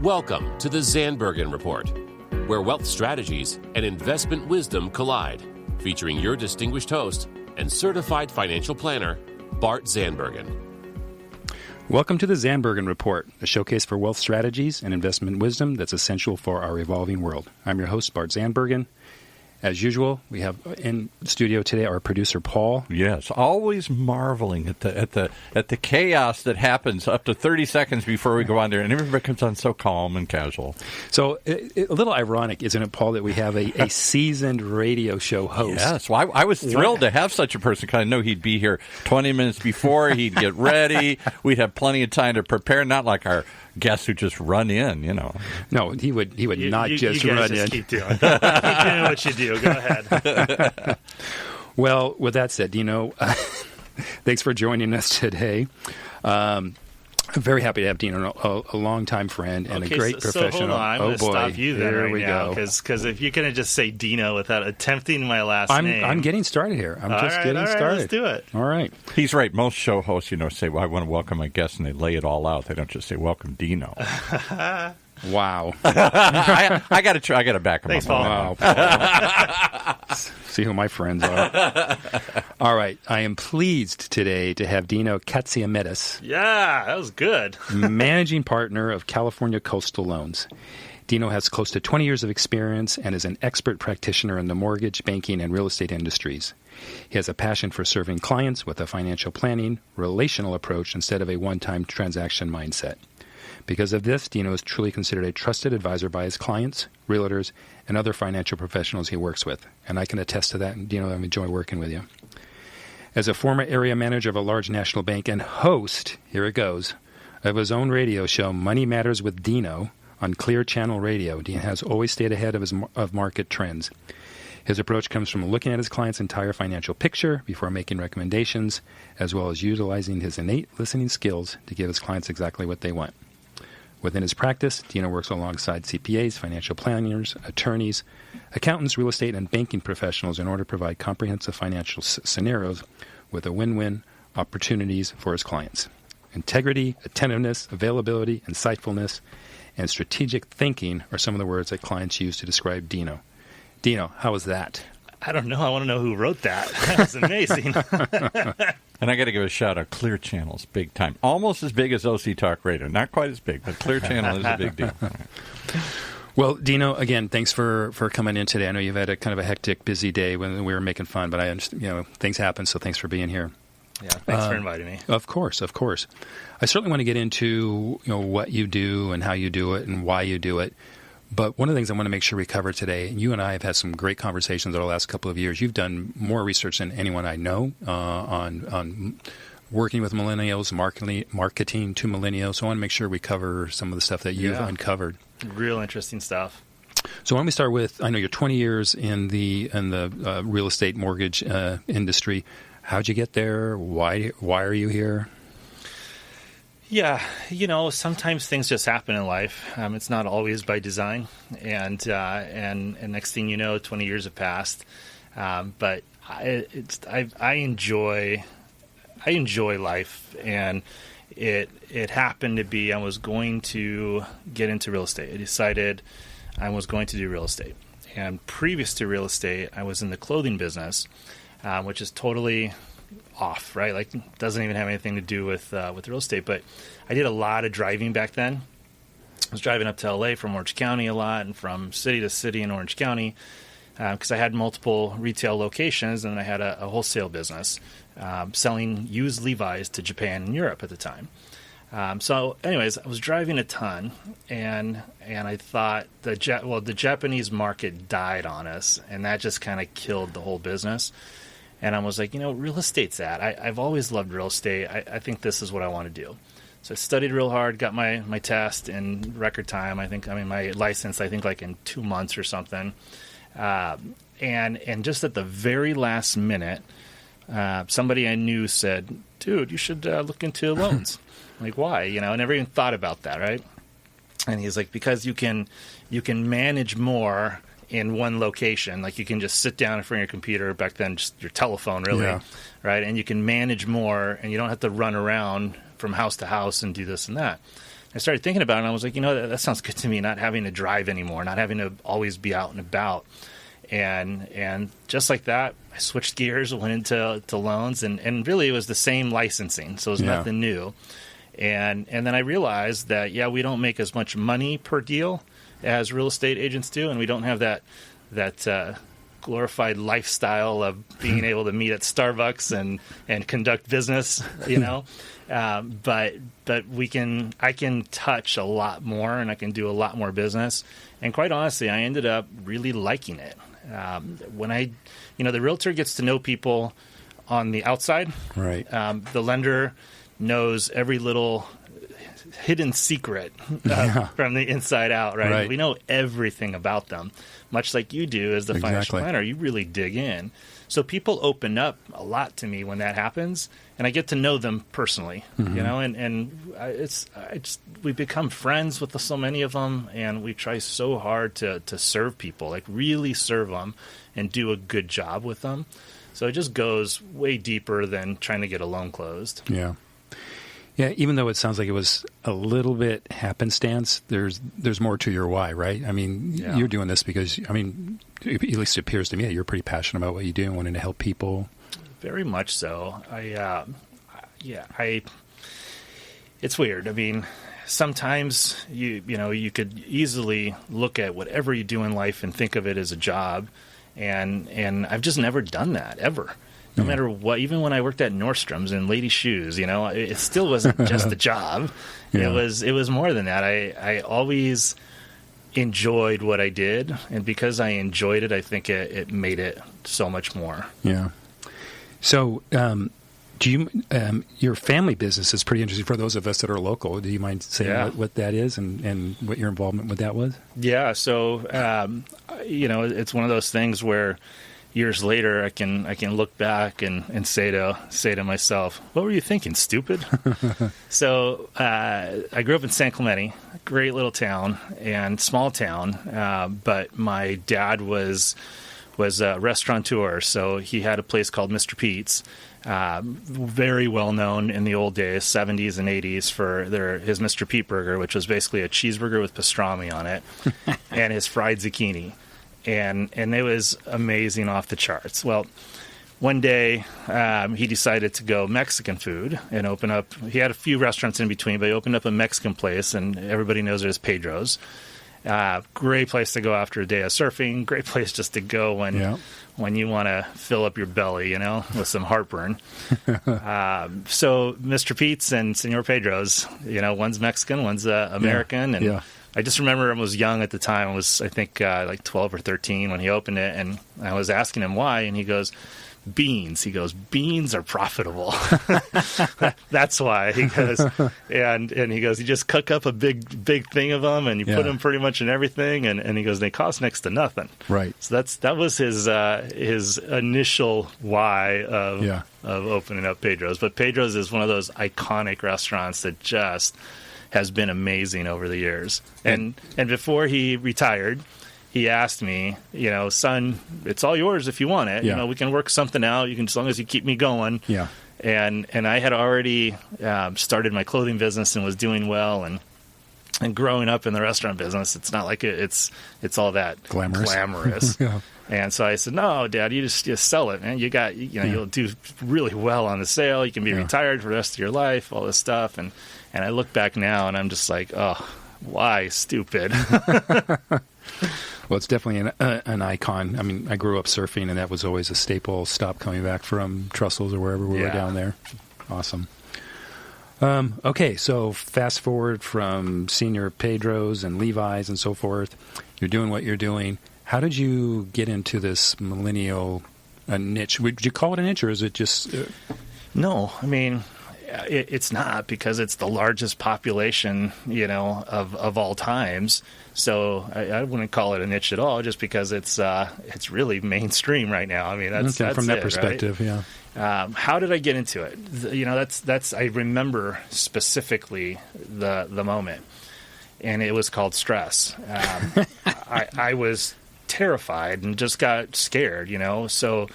Welcome to the Zandbergen Report, where wealth strategies and investment wisdom collide, featuring your distinguished host and certified financial planner, Bart Zandbergen. Welcome to the Zandbergen Report, a showcase for wealth strategies and investment wisdom that's essential for our evolving world. I'm your host, Bart Zandbergen. As usual, we have in studio today our producer, Paul. Yes, always marveling at the chaos that happens up to 30 seconds before we go on there, and everybody comes on so calm and casual. So, a little ironic, isn't it, Paul, that we have a seasoned radio show host? Yes, well, I was thrilled to have such a person because I know he'd be here 20 minutes before, he'd get ready, we'd have plenty of time to prepare, not like our guests who just run in, you know. No, he would not just run in. Keep doing what you do. Go ahead. Well, with that said, Dino, thanks for joining us today. I'm very happy to have Dino, a longtime friend and a great professional. So hold on, I'm going to stop you there right now, because if you're going to just say Dino without attempting my last name. I'm getting started here. I'm just getting started. Let's do it. All right. He's right. Most show hosts, say, well, I want to welcome my guest, and they lay it all out. They don't just say, welcome, Dino. Wow. I got to back him up. Wow. See who my friends are. All right. I am pleased today to have Dino Katsiametis. Yeah, that was good. Managing partner of California Coastal Loans. Dino has close to 20 years of experience and is an expert practitioner in the mortgage, banking, and real estate industries. He has a passion for serving clients with a financial planning, relational approach instead of a one-time transaction mindset. Because of this, Dino is truly considered a trusted advisor by his clients, realtors, and other financial professionals he works with. And I can attest to that, and Dino, I enjoy working with you. As a former area manager of a large national bank and host, here it goes, of his own radio show, Money Matters with Dino, on Clear Channel Radio, Dino has always stayed ahead of market trends. His approach comes from looking at his client's entire financial picture before making recommendations, as well as utilizing his innate listening skills to give his clients exactly what they want. Within his practice, Dino works alongside CPAs, financial planners, attorneys, accountants, real estate, and banking professionals in order to provide comprehensive financial scenarios with a win-win opportunities for his clients. Integrity, attentiveness, availability, insightfulness, and strategic thinking are some of the words that clients use to describe Dino. Dino, how was that? I don't know. I want to know who wrote that. That was amazing. And I got to give a shout out. Clear Channel's big time. Almost as big as OC Talk Radio. Not quite as big, but Clear Channel is a big deal. Well, Dino, again, thanks for coming in today. I know you've had a kind of a hectic, busy day when we were making fun, but I understand, things happen, so thanks for being here. Yeah, thanks for inviting me. Of course. I certainly want to get into what you do and how you do it and why you do it. But one of the things I want to make sure we cover today, and you and I have had some great conversations over the last couple of years. You've done more research than anyone I know on working with millennials, marketing to millennials. So I want to make sure we cover some of the stuff that you've uncovered. Real interesting stuff. So why don't we start with, I know you're 20 years in the real estate mortgage industry. How'd you get there? Why are you here? Yeah, sometimes things just happen in life. It's not always by design, and next thing you know, 20 years have passed. But I enjoy life, and it happened to be I was going to get into real estate. I decided I was going to do real estate, and previous to real estate, I was in the clothing business, which is totally off, right? Like, doesn't even have anything to do with real estate. But I did a lot of driving back then. I was driving up to LA from Orange County a lot, and from city to city in Orange County, because I had multiple retail locations, and I had a wholesale business selling used Levi's to Japan and Europe at the time. So anyways, I was driving a ton, and I thought the Japanese market died on us, and that just kind of killed the whole business. And I was like, real estate's that. I've always loved real estate. I think this is what I want to do. So I studied real hard, got my test in record time. My license, like in 2 months or something. And just at the very last minute, somebody I knew said, dude, you should look into loans. I'm like, why? I never even thought about that, right? And he's like, because you can manage more in one location. Like, you can just sit down in front of your computer, back then just your telephone, really, right? And you can manage more, and you don't have to run around from house to house and do this and that. I started thinking about it, and I was like, that sounds good to me, not having to drive anymore, not having to always be out and about. And just like that, I switched gears, went into loans, and really it was the same licensing, so it was nothing new. And then I realized that, we don't make as much money per deal as real estate agents do, and we don't have that glorified lifestyle of being able to meet at Starbucks and conduct business, but I can touch a lot more, and I can do a lot more business. And quite honestly, I ended up really liking it. When the realtor gets to know people on the outside, right? The lender knows every little hidden secret from the inside out, right? We know everything about them, much like you do as the financial planner. You really dig in. So people open up a lot to me when that happens, and I get to know them personally, we become friends with so many of them, and we try so hard to serve people, like really serve them and do a good job with them. So it just goes way deeper than trying to get a loan closed. Yeah. Yeah, even though it sounds like it was a little bit happenstance, there's more to your why, right? I mean, you're doing this because, at least it appears to me that you're pretty passionate about what you do and wanting to help people. Very much so. It's weird. I mean, sometimes you could easily look at whatever you do in life and think of it as a job, and I've just never done that ever. No matter what, even when I worked at Nordstrom's in ladies' shoes, it still wasn't just a job. It was more than that. I always enjoyed what I did, and because I enjoyed it, I think it made it so much more. Yeah. So, do you your family business is pretty interesting for those of us that are local. Do you mind saying what that is and what your involvement with that was? Yeah. So, it's one of those things where years later, I can look back and say to myself, "What were you thinking, stupid?" So I grew up in San Clemente, great little town and small town, but my dad was a restaurateur, so he had a place called Mr. Pete's, very well known in the old days, 70s and 80s, for his Mr. Pete burger, which was basically a cheeseburger with pastrami on it, and his fried zucchini. And it was amazing, off the charts. Well, one day he decided to go Mexican food and open up. He had a few restaurants in between, but he opened up a Mexican place, and everybody knows it as Pedro's. Great place to go after a day of surfing. Great place just to go when you want to fill up your belly, with some heartburn. So Mr. Pete's and Senor Pedro's, one's Mexican, one's American, and I just remember I was young at the time. I was, I think, like 12 or 13 when he opened it, and I was asking him why, and he goes, beans. He goes, beans are profitable. That's why. He goes, and he goes, you just cook up a big thing of them, and you put them pretty much in everything, and he goes, they cost next to nothing. Right. So that was his initial why of opening up Pedro's. But Pedro's is one of those iconic restaurants that just has been amazing over the years. And before he retired, he asked me, son, it's all yours if you want it. We can work something out. You can, as long as you keep me going. Yeah. And I had already started my clothing business and was doing well. And growing up in the restaurant business, it's not like it's all that glamorous. Yeah. And so I said, no, Dad, you just sell it, man. You'll do really well on the sale. You can be retired for the rest of your life, all this stuff. And I look back now, and I'm just like, oh, why, stupid? Well, it's definitely an icon. I mean, I grew up surfing, and that was always a staple stop coming back from Trussell's or wherever we were down there. Awesome. Okay, so fast forward from Senior Pedro's and Levi's and so forth. You're doing what you're doing. How did you get into this millennial niche? Would you call it a niche, or is it just... No, I mean... It's not, because it's the largest population, of all times. So I wouldn't call it a niche at all, just because it's really mainstream right now. I mean, that's from that perspective, right? Yeah. How did I get into it? That's I remember specifically the moment, and it was called stress. I was terrified and just got scared, so.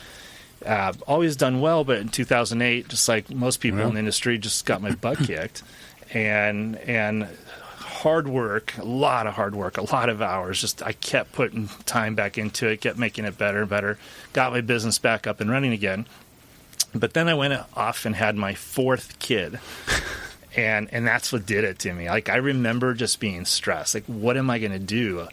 Always done well, but in 2008, just like most people in the industry, just got my butt kicked, and hard work, a lot of hard work, a lot of hours. Just I kept putting time back into it, kept making it better and better, got my business back up and running again. But then I went off and had my 4th kid. And that's what did it to me. Like, I remember just being stressed. Like, what am I going to do?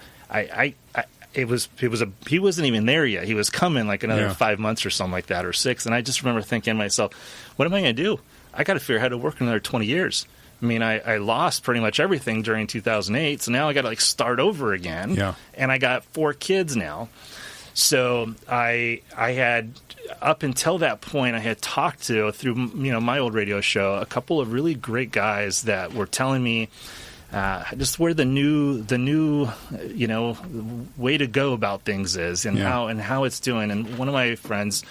He wasn't even there yet. He was coming like another 5 months or something like that, or 6. And I just remember thinking to myself, what am I going to do? I got to figure out how to work another 20 years. I mean, I lost pretty much everything during 2008. So now I got to start over again. Yeah. And I got 4 kids now. So I had, up until that point, I had talked to, through my old radio show, a couple of really great guys that were telling me just where the new way to go about things is, and how it's doing. And one of my friends,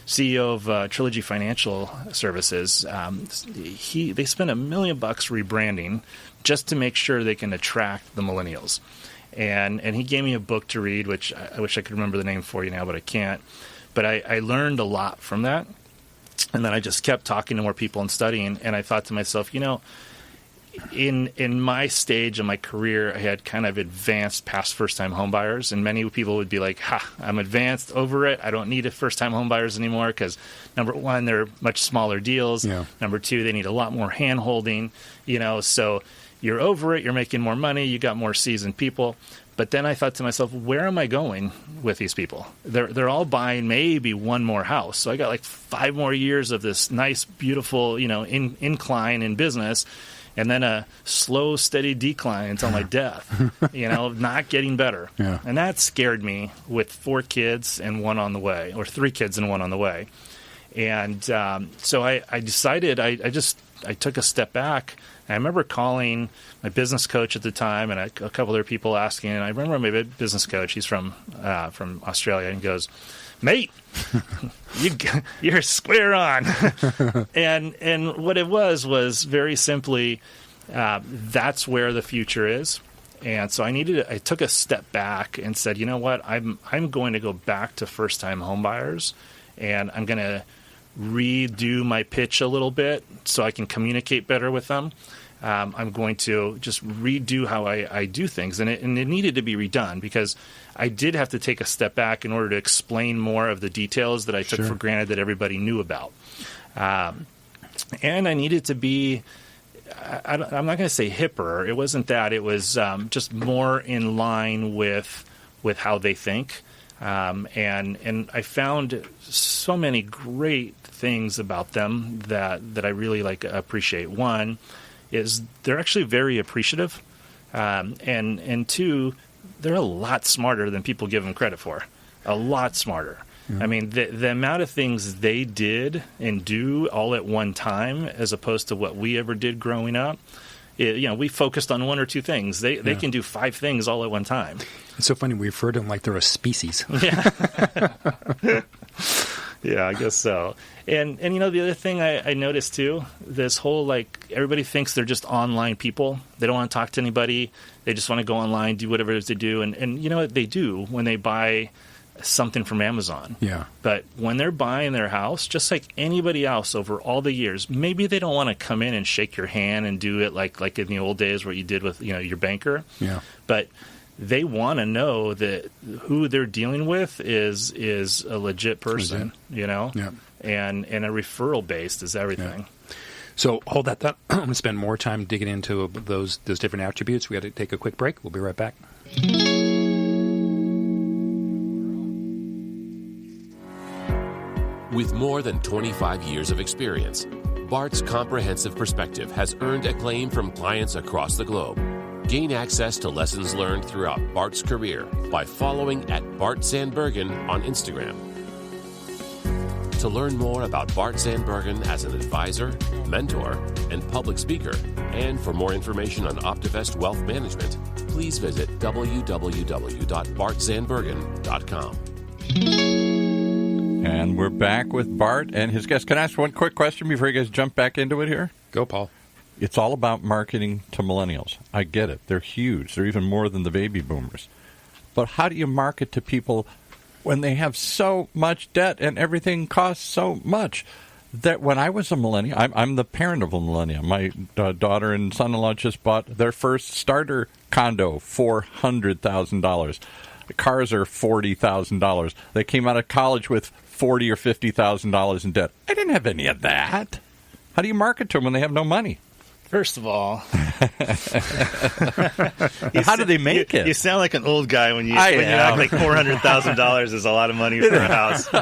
CEO of Trilogy Financial Services, they spent $1 million rebranding just to make sure they can attract the millennials. And he gave me a book to read, which I wish I could remember the name for you now, but I can't. But I learned a lot from that. And then I just kept talking to more people and studying. And I thought to myself, in my stage of my career, I had kind of advanced past first-time homebuyers. And many people would be like, I'm advanced over it. I don't need a first-time homebuyers anymore because, number one, they're much smaller deals. Yeah. Number two, they need a lot more hand-holding. So you're over it, you're making more money, you got more seasoned people. But then I thought to myself, where am I going with these people? They're all buying maybe one more house. So I got 5 more years of this nice, beautiful, incline in business, and then a slow, steady decline until my death, not getting better. Yeah. And that scared me with 4 kids and 1 on the way, or 3 kids and 1 on the way. And so I decided I took a step back. I remember calling my business coach at the time, and a couple other people asking. And I remember my business coach, he's from Australia, and he goes, "Mate, you're square on." and what it was very simply, that's where the future is. And so I took a step back and said, you know what, I'm going to go back to first-time homebuyers, and I'm going to redo my pitch a little bit so I can communicate better with them. I'm going to just redo how I do things. And it needed to be redone because I did have to take a step back in order to explain more of the details that I took for granted that everybody knew about. And I needed to be, I'm not going to say hipper. It wasn't that. It was just more in line with how they think. And I found so many great things about them that I really appreciate. One is they're actually very appreciative, and 2, they're a lot smarter than people give them credit for. A lot smarter. Mm-hmm. I mean, the amount of things they did and do all at one time, as opposed to what we ever did growing up. We focused on 1 or 2 things. They can do 5 things all at one time. It's so funny. We refer to them like they're a species. Yeah. Yeah, I guess so. And the other thing I noticed too, this whole everybody thinks they're just online people. They don't want to talk to anybody. They just want to go online, do whatever it is they do. And you know what they do when they buy something from Amazon. Yeah. But when they're buying their house, just like anybody else over all the years, maybe they don't want to come in and shake your hand and do it like in the old days where you did with your banker. Yeah. But they want to know that who they're dealing with is a legit person, Yeah. And a referral based is everything. Yeah. So hold that thought. I'm going to spend more time digging into those different attributes. We got to take a quick break. We'll be right back. With more than 25 years of experience, Bart's comprehensive perspective has earned acclaim from clients across the globe. Gain access to lessons learned throughout Bart's career by following @Zandbergen on Instagram. To learn more about Bart Zandbergen as an advisor, mentor, and public speaker, and for more information on Optivest Wealth Management, please visit www.bartzandbergen.com. And we're back with Bart and his guest. Can I ask one quick question before you guys jump back into it here? Go, Paul. It's all about marketing to millennials. I get it. They're huge. They're even more than the baby boomers. But how do you market to people when they have so much debt and everything costs so much? that when I was a millennial, I'm the parent of a millennial. My daughter and son-in-law just bought their first starter condo, $400,000. The cars are $40,000. They came out of college with $40,000 or $50,000 in debt. I didn't have any of that. How do you market to them when they have no money? First of all, how do they make it? You sound like an old guy when you act like $400,000 is a lot of money for a house.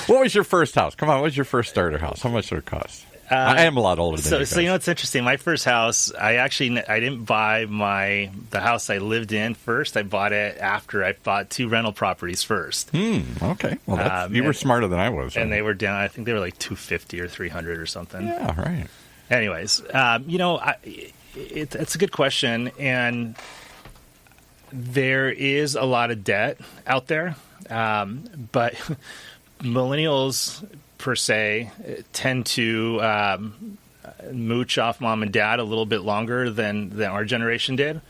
What was your first house? Come on, what was your first starter house? How much did it cost? I am a lot older than you guys. So you know what's interesting? My first house, I didn't buy the house I lived in first. I bought it after I bought 2 rental properties first. Okay. Well, you were smarter than I was. And they were down. I think they were like $250 or $300 or something. Yeah, right. Anyways, it's a good question, and there is a lot of debt out there, but millennials per se tend to mooch off mom and dad a little bit longer than our generation did.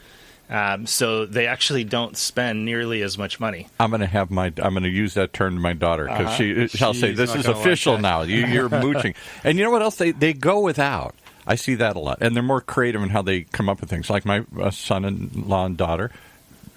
So they actually don't spend nearly as much money. I'm going to use that term to my daughter because she'll say, this is official like now. You're mooching. And you know what else? They go without. I see that a lot. And they're more creative in how they come up with things. Like my son-in-law and daughter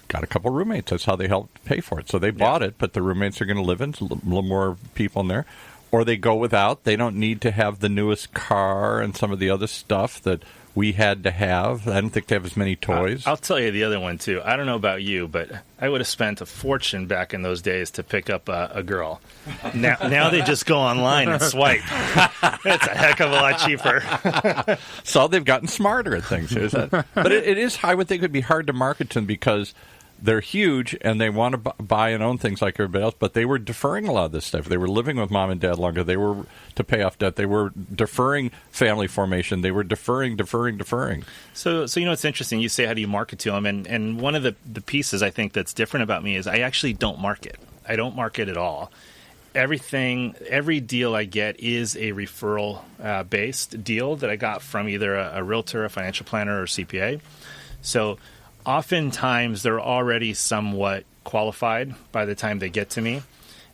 got a couple roommates. That's how they helped pay for it. So they bought it, but the roommates are going to live in. A little more people in there. Or they go without. They don't need to have the newest car and some of the other stuff that we had to have. I don't think they have as many toys. I'll tell you the other one, too. I don't know about you, but I would have spent a fortune back in those days to pick up a girl. Now they just go online and swipe. It's a heck of a lot cheaper. So they've gotten smarter at things. But it is, I would think it would be hard to market to them because they're huge and they want to buy and own things like everybody else, but they were deferring a lot of this stuff. They were living with mom and dad longer. They were to pay off debt. They were deferring family formation. They were deferring. So it's interesting. You say, how do you market to them? And one of the pieces I think that's different about me is I actually don't market. I don't market at all. Every deal I get is a referral based deal that I got from either a realtor, a financial planner, or CPA. So oftentimes they're already somewhat qualified by the time they get to me.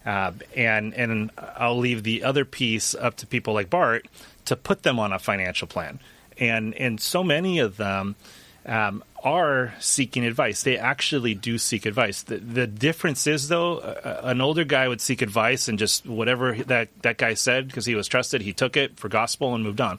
And I'll leave the other piece up to people like Bart to put them on a financial plan. And so many of them are seeking advice. They actually do seek advice. The difference is, though, an older guy would seek advice and just whatever that guy said, because he was trusted, he took it for gospel and moved on.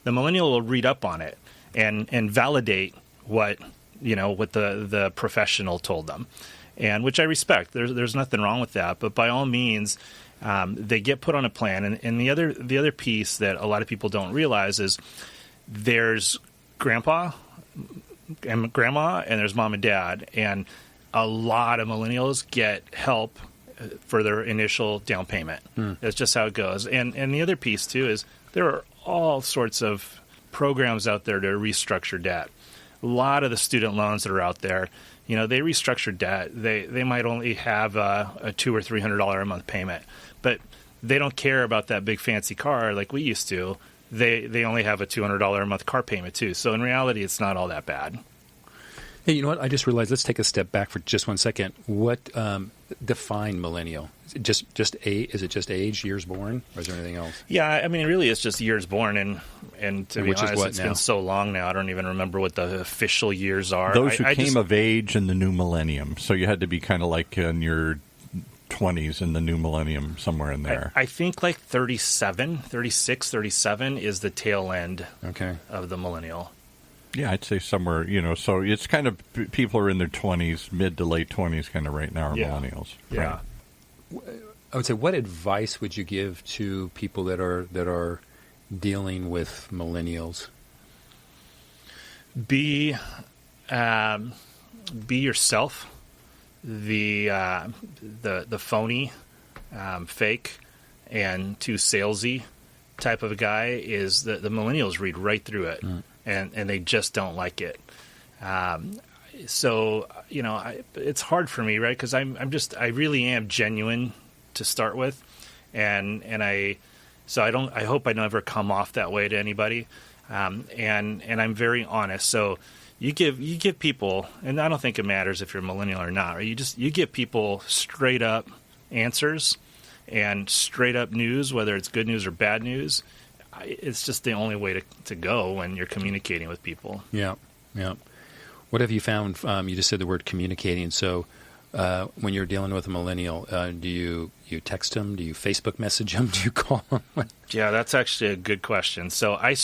The millennial will read up on it and validate what the professional told them, and which I respect. There's nothing wrong with that, but by all means, they get put on a plan. And the other piece that a lot of people don't realize is there's grandpa and grandma, and there's mom and dad, and a lot of millennials get help for their initial down payment. That's just how it goes. And the other piece too is there are all sorts of programs out there to restructure debt. A lot of the student loans that are out there, they restructure debt. They might only have a $200 or $300 a month payment, but they don't care about that big fancy car like we used to. They only have a $200 a month car payment too. So in reality, it's not all that bad. Hey, you know what? I just realized. Let's take a step back for just 1 second. What define millennial? Is it just age, years born, or is there anything else? Yeah, I mean, really, it's just years born, and to be honest, it's been so long now, I don't even remember what the official years are. Those who came of age in the new millennium, so you had to be kind of like in your 20s in the new millennium, somewhere in there. I think like 36, 37 is the tail end of the millennial. Yeah, I'd say somewhere, so it's kind of people are in their 20s, mid to late 20s kind of right now are millennials. Yeah. Right. I would say, what advice would you give to people that are dealing with millennials? Be yourself. The phony, fake, and too salesy type of a guy is the millennials read right through it, and they just don't like it. So it's hard for me, right? Because I really am genuine to start with, and I hope I never come off that way to anybody, and I'm very honest. So you give people, and I don't think it matters if you're a millennial or not, right? You give people straight up answers, And straight up news, whether it's good news or bad news, it's just the only way to go when you're communicating with people. Yeah, yeah. What have you found? You just said the word communicating. So when you're dealing with a millennial, do you text them? Do you Facebook message them? Do you call them? Yeah, that's actually a good question. So I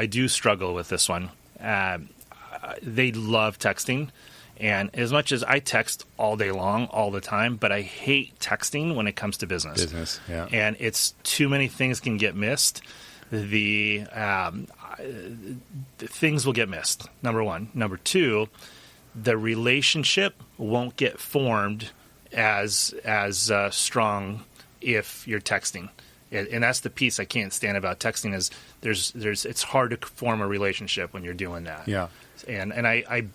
do struggle with this one. They love texting. And as much as I text all day long, all the time, but I hate texting when it comes to business. Yeah. And it's too many things can get missed. The things will get missed, number one. Number two, the relationship won't get formed as strong if you're texting. And that's the piece I can't stand about texting is it's hard to form a relationship when you're doing that. Yeah. And I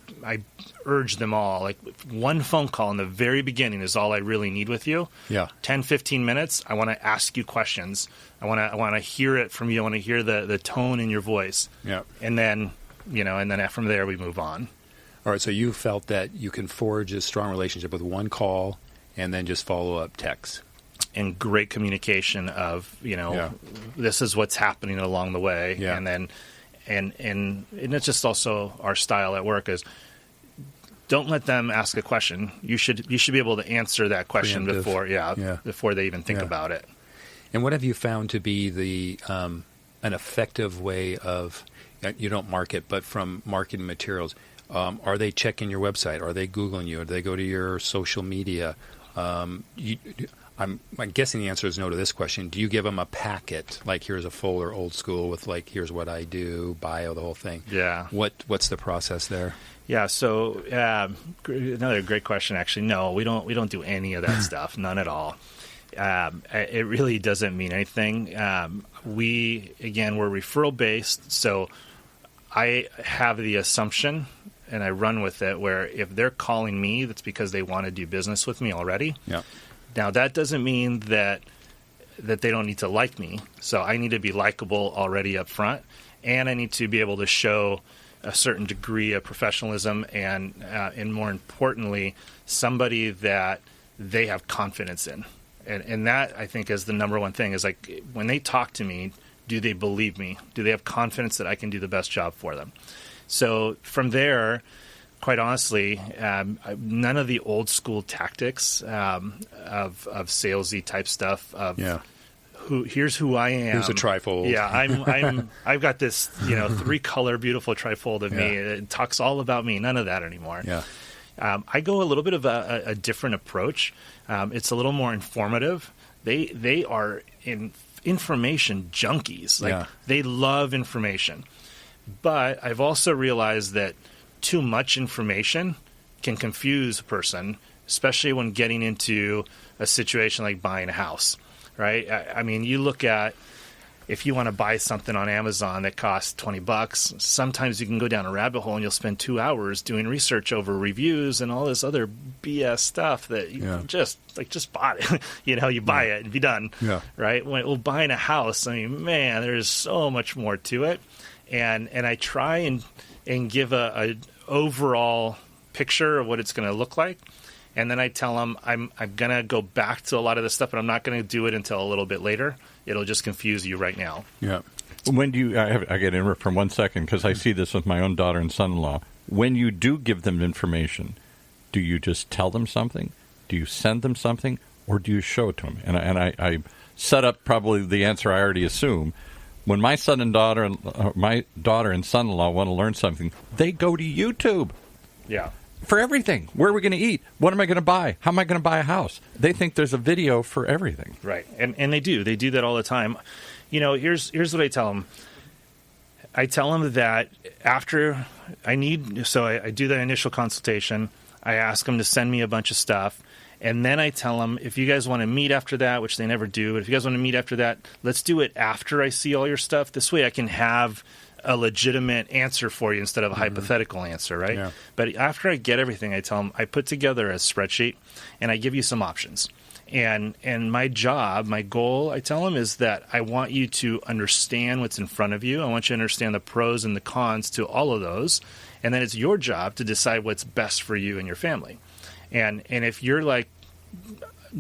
urge them all, like one phone call in the very beginning is all I really need with you. Yeah. 10, 15 minutes, I want to ask you questions. I want to hear it from you. I want to hear the tone in your voice. Yeah. And then, from there we move on. All right, so you felt that you can forge a strong relationship with one call and then just follow up text. And great communication of, this is what's happening along the way. Yeah. And then and it's just also our style at work is don't let them ask a question. You should be able to answer that question Preemptive. before they even think about it. And what have you found to be the an effective way of, you don't market, but from marketing materials? Are they checking your website? Are they Googling you? Do they go to your social media? I'm guessing the answer is no to this question. Do you give them a packet, like here's a folder, old school, with like here's what I do, bio, the whole thing? Yeah. What's the process there? Yeah. So another great question. Actually, no, we don't do any of that stuff. None at all. It really doesn't mean anything. We're referral based, so I have the assumption, and I run with it, where if they're calling me, that's because they want to do business with me already. Yeah. Now, that doesn't mean that they don't need to like me. So I need to be likable already up front, and I need to be able to show a certain degree of professionalism and more importantly, somebody that they have confidence in. And that, I think, is the number one thing, is like when they talk to me, do they believe me? Do they have confidence that I can do the best job for them? So from there, quite honestly, none of the old school tactics of salesy type stuff. Here's who I am. Here's a trifold. Yeah, I've got this 3-color beautiful trifold of me. It talks all about me. None of that anymore. Yeah. I go a little bit of a different approach. It's a little more informative. They are information junkies. They love information. But I've also realized that too much information can confuse a person, especially when getting into a situation like buying a house, right? I mean, you look at, if you want to buy something on Amazon that costs $20, sometimes you can go down a rabbit hole and you'll spend 2 hours doing research over reviews and all this other BS stuff that you just bought it. You buy it and be done, right? Buying a house, I mean, man, there's so much more to it. And I try and give a overall picture of what it's going to look like, and then I tell them I'm going to go back to a lot of this stuff, but I'm not going to do it until a little bit later. It'll just confuse you right now. Yeah. When do you? I get to interrupt for 1 second because I see this with my own daughter and son-in-law. When you do give them information, do you just tell them something? Do you send them something, or do you show it to them? And I set up probably the answer I already assume. When my son and daughter, my daughter and son-in-law want to learn something, they go to YouTube. Yeah. For everything. Where are we going to eat? What am I going to buy? How am I going to buy a house? They think there's a video for everything. Right. And they do. They do that all the time. Here's what I tell them. I tell them that after I do the initial consultation. I ask them to send me a bunch of stuff. And then I tell them, if you guys want to meet after that, which they never do, but if you guys want to meet after that, let's do it after I see all your stuff. This way I can have a legitimate answer for you instead of a hypothetical answer, right? Yeah. But after I get everything, I tell them, I put together a spreadsheet and I give you some options. And my job, my goal, I tell them, is that I want you to understand what's in front of you. I want you to understand the pros and the cons to all of those. And then it's your job to decide what's best for you and your family. And if you're like,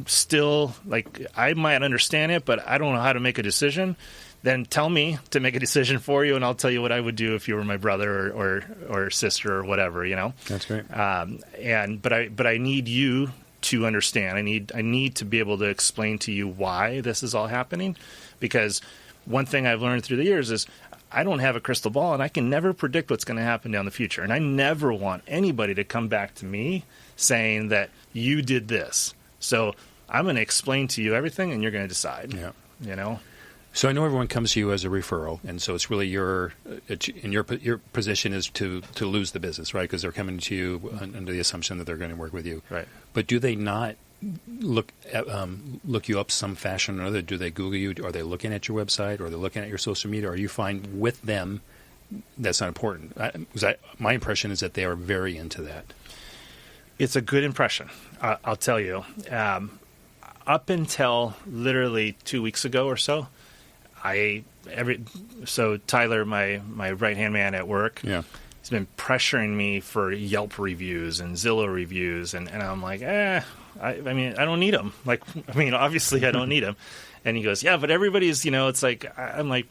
still, like, I might understand it, but I don't know how to make a decision, then tell me to make a decision for you, and I'll tell you what I would do if you were my brother or sister or whatever, you know? That's great. But I need you to understand. I need to be able to explain to you why this is all happening, because one thing I've learned through the years is I don't have a crystal ball, and I can never predict what's going to happen down the future. And I never want anybody to come back to me saying that you did this. So I'm going to explain to you everything, and you're going to decide. Yeah. You know. So I know everyone comes to you as a referral, and so it's really your position is to lose the business, right? Because they're coming to you under the assumption that they're going to work with you, right? But do they not look you up some fashion or another? Do they Google you? Are they looking at your website? Or are they looking at your social media? Or are you fine with them? That's not important. My impression is that they are very into that. It's a good impression. I'll tell you. Up until literally 2 weeks ago or so, Tyler, my right-hand man at work, he's been pressuring me for Yelp reviews and Zillow reviews, and I'm like, I mean, I don't need them. Like, I mean, obviously I don't need them. And he goes, yeah, but everybody's, you know, it's like, I'm like,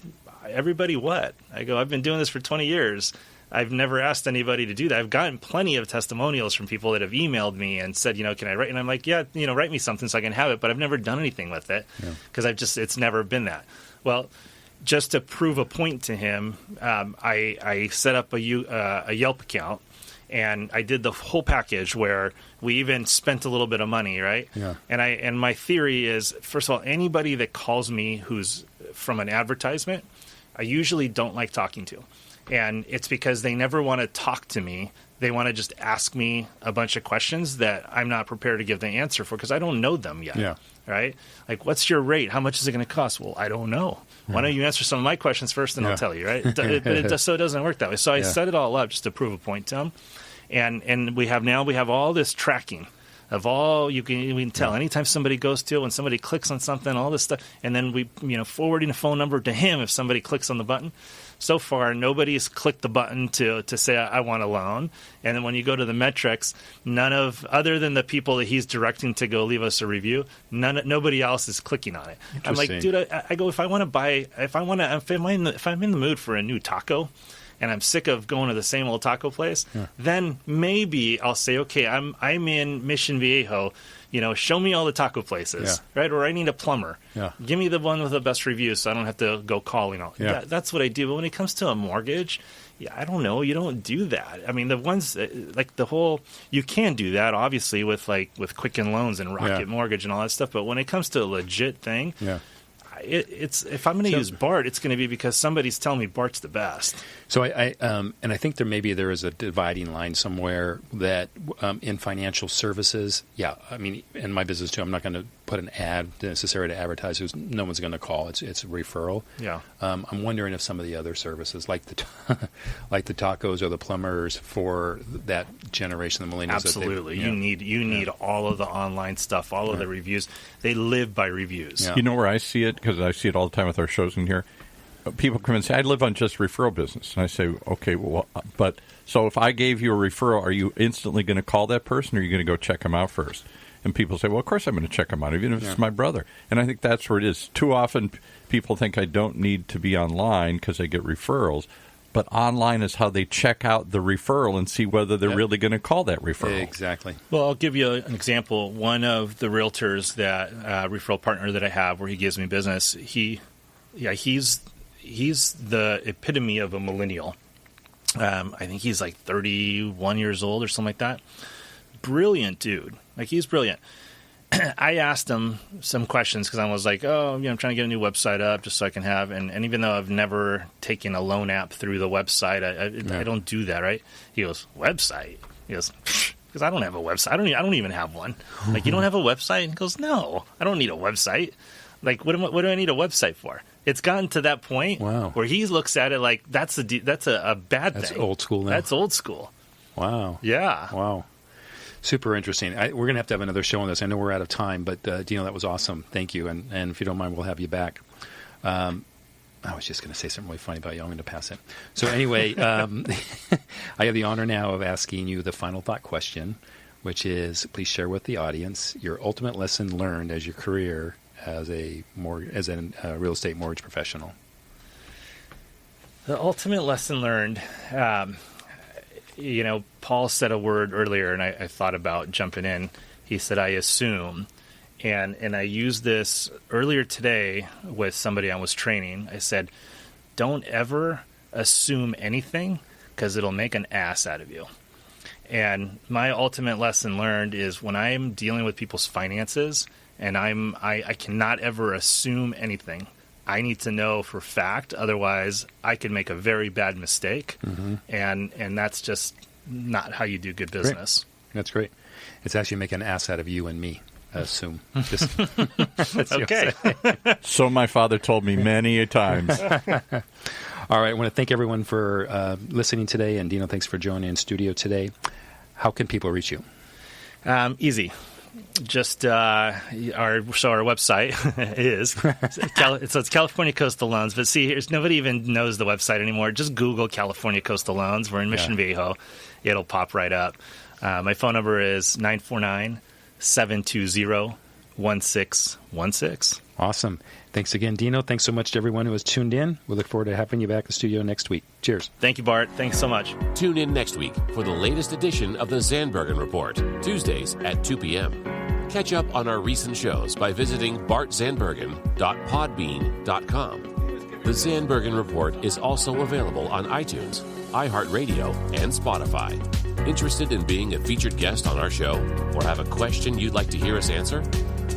everybody what? I go, I've been doing this for 20 years. I've never asked anybody to do that. I've gotten plenty of testimonials from people that have emailed me and said, you know, can I write? And I'm like, yeah, you know, write me something so I can have it. But I've never done anything with it because it's never been that. Well, just to prove a point to him, I set up a Yelp account, and I did the whole package where we even spent a little bit of money, right? Yeah. And my theory is, first of all, anybody that calls me who's from an advertisement, I usually don't like talking to. And it's because they never want to talk to me. They want to just ask me a bunch of questions that I'm not prepared to give the answer for because I don't know them yet. Yeah. Right? Like, what's your rate? How much is it going to cost? Well, I don't know. Why don't you answer some of my questions first, and I'll tell you, right? But it doesn't work that way. So I set it all up just to prove a point to them. And we have all this tracking of all we can tell. Anytime somebody goes to it, when somebody clicks on something, all this stuff, and then we forwarding a phone number to him if somebody clicks on the button. So far, nobody's clicked the button to say I want a loan. And then when you go to the metrics, other than the people that he's directing to go leave us a review, nobody else is clicking on it. I'm like, dude, I go, if I'm in the mood for a new taco, and I'm sick of going to the same old taco place, then maybe I'll say, okay, I'm in Mission Viejo, show me all the taco places, right? Or I need a plumber. Yeah. Give me the one with the best reviews so I don't have to go calling all. Yeah. That's what I do. But when it comes to a mortgage, I don't know. You don't do that. I mean, the ones like you can do that obviously with Quicken Loans and Rocket Mortgage and all that stuff. But when it comes to a legit thing, it's if I'm going to use BART, it's going to be because somebody's telling me BART's the best. So I think there is a dividing line somewhere that in financial services, I mean, in my business too, I'm not going to put an ad necessary to advertise. No one's going to call. It's a referral. Yeah. I'm wondering if some of the other services, like the tacos or the plumbers, for that generation, the millennials. Absolutely, you need all of the online stuff, all of the reviews. They live by reviews. Yeah. You know where I see it, because I see it all the time with our shows in here. People come and say, I live on just referral business. And I say, okay, well, but so if I gave you a referral, are you instantly going to call that person, or are you going to go check them out first? And people say, well, of course I'm going to check them out, even if it's my brother. And I think that's where it is. Too often people think I don't need to be online because they get referrals. But online is how they check out the referral and see whether they're really going to call that referral. Exactly. Well, I'll give you an example. One of the realtors that referral partner that I have, where he gives me business, he's the epitome of a millennial. I think he's like 31 years old or something like that. Brilliant dude. Like, he's brilliant. I asked him some questions because I was like, I'm trying to get a new website up just so I can have, and even though I've never taken a loan app through the website, I don't do that, right? He goes, website? He goes, because I don't have a website. I don't even have one. Like, you don't have a website? And he goes, no, I don't need a website. Like, what do I need a website for? It's gotten to that point where he looks at it like that's a bad thing. That's old school now. That's old school. Wow. Yeah. Wow. Super interesting. We're going to have another show on this. I know we're out of time, but Dino, that was awesome. Thank you. And if you don't mind, we'll have you back. I was just going to say something really funny about you. I'm going to pass it. So anyway, I have the honor now of asking you the final thought question, which is please share with the audience your ultimate lesson learned as your career as a real estate mortgage professional. The ultimate lesson learned, Paul said a word earlier, and I thought about jumping in. He said, I assume. And I used this earlier today with somebody I was training. I said, don't ever assume anything because it'll make an ass out of you. And my ultimate lesson learned is when I'm dealing with people's finances and I cannot ever assume anything. I need to know for fact, otherwise I can make a very bad mistake. Mm-hmm. And that's just not how you do good business. Great. That's great. It's actually making an ass out of you and me. I assume. That's okay. So my father told me many a times. All right. I want to thank everyone for listening today. And Dino, thanks for joining in studio today. How can people reach you? Easy. Just our website is it's California Coastal Loans. But see, nobody even knows the website anymore. Just Google California Coastal Loans. We're in Mission Viejo. It'll pop right up. My phone number is 949-720-1616. Awesome. Thanks again, Dino. Thanks so much to everyone who has tuned in. We look forward to having you back in the studio next week. Cheers. Thank you, Bart. Thanks so much. Tune in next week for the latest edition of the Zandbergen Report, Tuesdays at 2 p.m. Catch up on our recent shows by visiting bartzandbergen.podbean.com. The Zandbergen Report is also available on iTunes, iHeartRadio, and Spotify. Interested in being a featured guest on our show or have a question you'd like to hear us answer?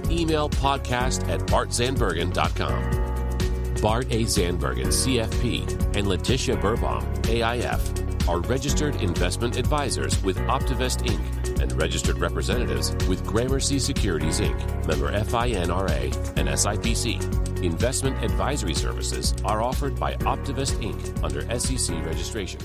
Email podcast@bartzandbergen.com. Bart A. Zandbergen, CFP, and Letitia Burbaum, AIF, are registered investment advisors with Optivest Inc. and registered representatives with Gramercy Securities Inc., member FINRA and SIPC. Investment advisory services are offered by Optivest Inc. under SEC registration.